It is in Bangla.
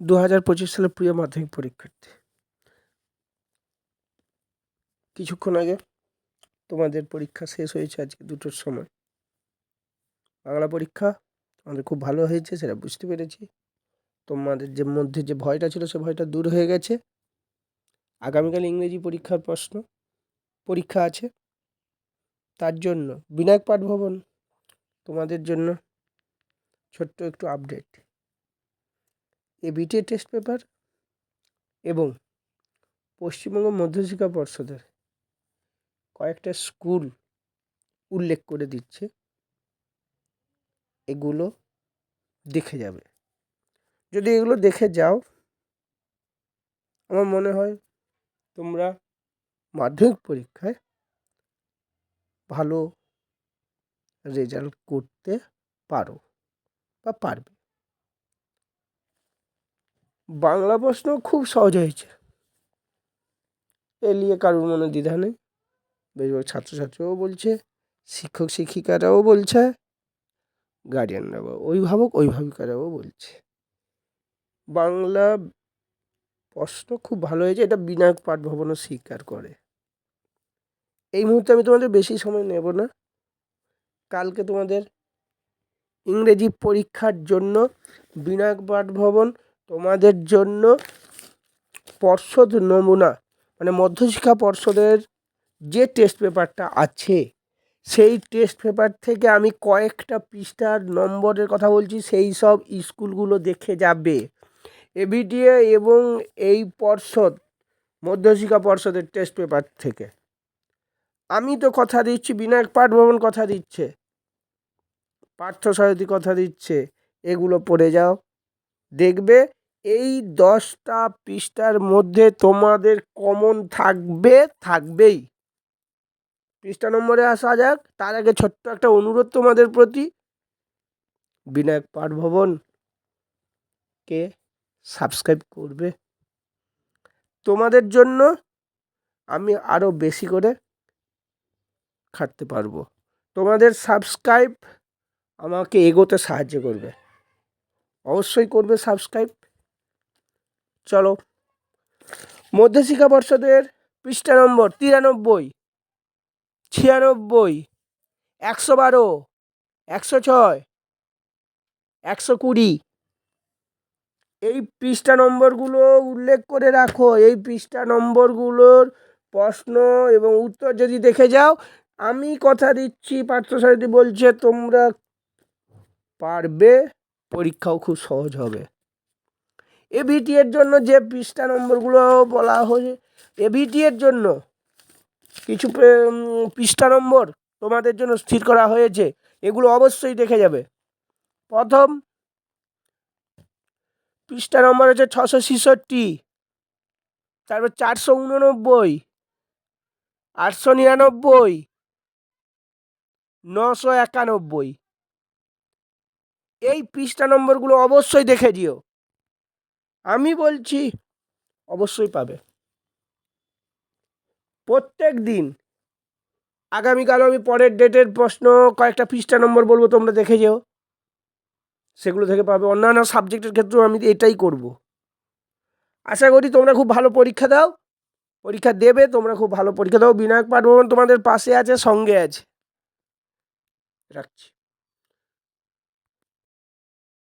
2025 সালের প্রিয় মাধ্যমিক পরীক্ষার্থী, কিছুক্ষণ আগে তোমাদের পরীক্ষা শেষ হয়েছে। আজকে 2টোর সময় বাংলা পরীক্ষা আমাদের খুব ভালো হয়েছে, সেটা বুঝতে পেরেছি। তোমাদের যে মধ্যে যে ভয়টা ছিল সে ভয়টা দূর হয়ে গেছে। আগামীকাল ইংরেজি পরীক্ষা আছে, তার জন্য বিনায়ক পাঠভবন তোমাদের জন্য ছোট্ট একটু আপডেট। এবিটিএ টেস্ট পেপার এবং পশ্চিমবঙ্গ মধ্যশিক্ষা পর্ষদের কয়েকটা স্কুল উল্লেখ করে দিচ্ছে, এগুলো দেখে যাবে। যদি এগুলো দেখে যাও, আমার মনে হয় তোমরা মাধ্যমিক পরীক্ষায় ভালো রেজাল্ট করতে পারো বা পারবে। বাংলা প্রশ্ন খুব সহজ হয়েছে, এ নিয়ে কারোর মনে দ্বিধা নেই। বেশিরভাগ ছাত্রছাত্রীও বলছে, শিক্ষক শিক্ষিকারাও বলছে, গার্ডিয়ানরাও, অভিভাবিকারাও বলছে বাংলা প্রশ্ন খুব ভালো হয়েছে। এটা বিনায়ক পাঠভবনও স্বীকার করে। এই মুহূর্তে আমি তোমাদের বেশি সময় নেব না। কালকে তোমাদের ইংরেজি পরীক্ষার জন্য বিনায়ক পাঠভবন তোমাদের জন্য পর্ষদ নমুনা, মানে মধ্যশিক্ষা পর্ষদের যে টেস্ট পেপারটা আছে সেই টেস্ট পেপার থেকে আমি কয়েকটা পৃষ্ঠার নম্বরের কথা বলছি, সেই সব স্কুলগুলো দেখে যাবে। এবিটিএ এবং এই মধ্যশিক্ষা পর্ষদের টেস্ট পেপার থেকে আমি তো কথা দিচ্ছি, বিনায়ক পাঠভবন কথা দিচ্ছে, পার্থসারথী কথা দিচ্ছে, এগুলো পড়ে যাও, দেখবে এই 10টা পৃষ্ঠার মধ্যে তোমাদের কমন থাকবেই। পৃষ্ঠা নম্বরে আসা যাক, তার আগে ছোট্ট একটা অনুরোধ তোমাদের প্রতি, বিনায়ক পাঠভবনকে সাবস্ক্রাইব করবে। তোমাদের জন্য আমি আরও বেশি করে খাটতে পারবো। তোমাদের সাবস্ক্রাইব আমাকে এগোতে সাহায্য করবে, অবশ্যই করবে সাবস্ক্রাইব। চলো, মধ্যশিক্ষা পর্ষদের পৃষ্ঠা নম্বর 93, 96, 112, 106, 120 এই পৃষ্ঠা নম্বরগুলো উল্লেখ করে রাখো। এই পৃষ্ঠা নম্বরগুলোর প্রশ্ন এবং উত্তর যদি দেখে যাও, আমি কথা দিচ্ছি, পার্থসারথী বলছে তোমরা পারবে, পরীক্ষাও খুব সহজ হবে। এবিটি এর জন্য যে পৃষ্ঠা নম্বরগুলো বলা হয়েছে, এবিটি এর জন্য কিছু পৃষ্ঠা নম্বর তোমাদের জন্য স্থির করা হয়েছে, এগুলো অবশ্যই দেখে যাবে। প্রথম পৃষ্ঠা নম্বর হচ্ছে 666, তারপর 489, 899, 991। এই পৃষ্ঠা নম্বরগুলো অবশ্যই দেখে দিও, আমি বলছি অবশ্যই পাবে। প্রত্যেক দিন আগামীকাল আমি পরের ডেটের প্রশ্ন কয়েকটা পৃষ্ঠা নম্বর বলবো, তোমরা দেখে যেও, সেগুলো থেকে পাবে। অন্যান্য সাবজেক্টের ক্ষেত্রেও আমি এটাই করব। আশা করি তোমরা খুব ভালো পরীক্ষা দেবে, তোমরা খুব ভালো পরীক্ষা দাও। বিনায়ক পাঠভবন তোমাদের পাশে আছে, সঙ্গে আছে। রাখছি।